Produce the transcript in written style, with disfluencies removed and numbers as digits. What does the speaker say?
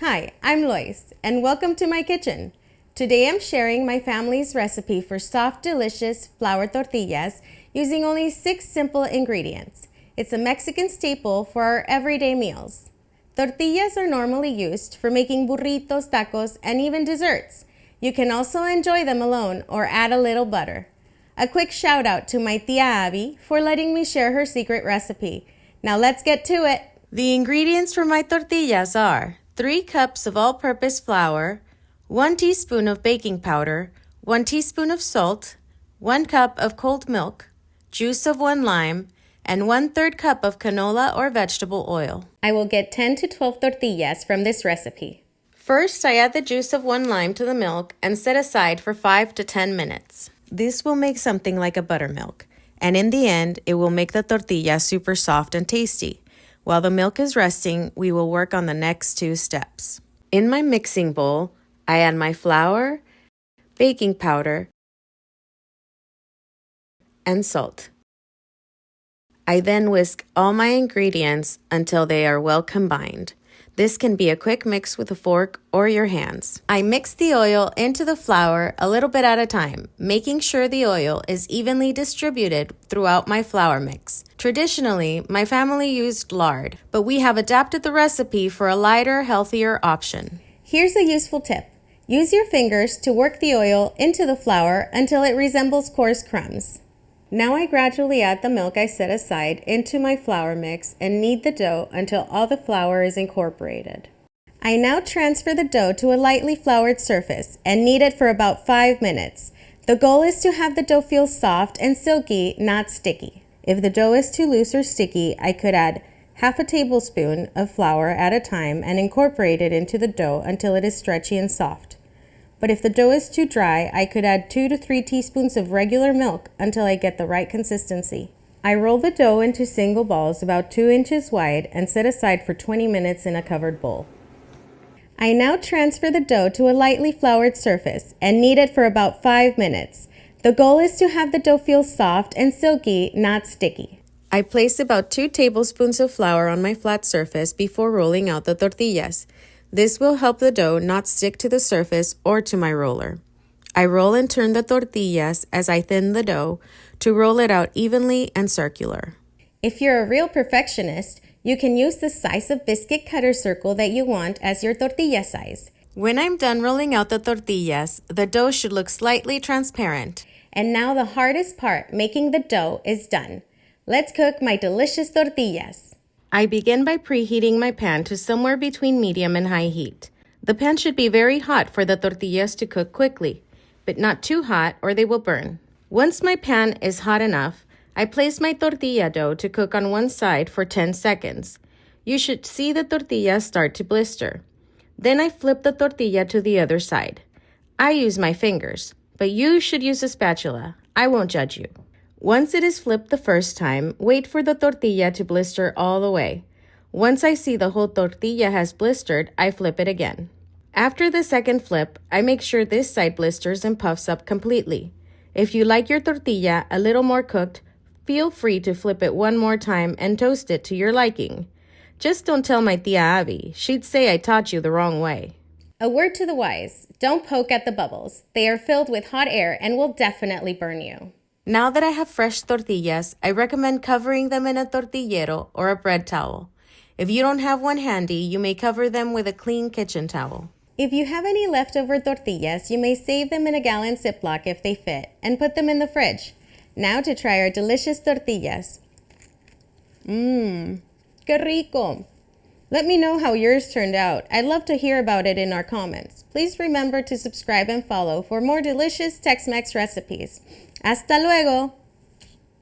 Hi, I'm Lois, and welcome to my kitchen. Today I'm sharing my family's recipe for soft, delicious flour tortillas using only 6 simple ingredients. It's a Mexican staple for our everyday meals. Tortillas are normally used for making burritos, tacos, and even desserts. You can also enjoy them alone or add a little butter. A quick shout out to my tia 𝐷𝐵 for letting me share her secret recipe. Now let's get to it. The ingredients for my tortillas are 3 cups of all-purpose flour, 1 teaspoon of baking powder, 1 teaspoon of salt, 1 cup of cold milk, juice of 1 lime, and 1/3 cup of canola or vegetable oil. I will get 10 to 12 tortillas from this recipe. First, I add the juice of 1 lime to the milk and set aside for 5 to 10 minutes. This will make something like a buttermilk, and in the end, it will make the tortilla super soft and tasty. While the milk is resting, we will work on the next 2 steps. In my mixing bowl, I add my flour, baking powder, and salt. I then whisk all my ingredients until they are well combined. This can be a quick mix with a fork or your hands. I mix the oil into the flour a little bit at a time, making sure the oil is evenly distributed throughout my flour mix. Traditionally, my family used lard, but we have adapted the recipe for a lighter, healthier option. Here's a useful tip. Use your fingers to work the oil into the flour until it resembles coarse crumbs. Now I gradually add the milk I set aside into my flour mix and knead the dough until all the flour is incorporated. I now transfer the dough to a lightly floured surface and knead it for about 5 minutes. The goal is to have the dough feel soft and silky, not sticky. If the dough is too loose or sticky, I could add half a tablespoon of flour at a time and incorporate it into the dough until it is stretchy and soft. But if the dough is too dry, I could add 2 to 3 teaspoons of regular milk until I get the right consistency. I roll the dough into single balls about 2 inches wide and set aside for 20 minutes in a covered bowl. I now transfer the dough to a lightly floured surface and knead it for about 5 minutes. The goal is to have the dough feel soft and silky, not sticky. I place about 2 tablespoons of flour on my flat surface before rolling out the tortillas. This will help the dough not stick to the surface or to my roller. I roll and turn the tortillas as I thin the dough to roll it out evenly and circular. If you're a real perfectionist, you can use the size of biscuit cutter circle that you want as your tortilla size. When I'm done rolling out the tortillas, the dough should look slightly transparent. And now the hardest part, making the dough, is done. Let's cook my delicious tortillas. I begin by preheating my pan to somewhere between medium and high heat. The pan should be very hot for the tortillas to cook quickly, but not too hot or they will burn. Once my pan is hot enough, I place my tortilla dough to cook on one side for 10 seconds. You should see the tortilla start to blister. Then I flip the tortilla to the other side. I use my fingers, but you should use a spatula. I won't judge you. Once it is flipped the first time, wait for the tortilla to blister all the way. Once I see the whole tortilla has blistered, I flip it again. After the second flip, I make sure this side blisters and puffs up completely. If you like your tortilla a little more cooked, feel free to flip it one more time and toast it to your liking. Just don't tell my tia 𝐷𝐵. She'd say I taught you the wrong way. A word to the wise, don't poke at the bubbles. They are filled with hot air and will definitely burn you. Now that I have fresh tortillas, I recommend covering them in a tortillero or a bread towel. If you don't have one handy, you may cover them with a clean kitchen towel. If you have any leftover tortillas, you may save them in a gallon Ziploc if they fit and put them in the fridge. Now to try our delicious tortillas. ¡Qué rico! Let me know how yours turned out. I'd love to hear about it in our comments. Please remember to subscribe and follow for more delicious Tex-Mex recipes. ¡Hasta luego!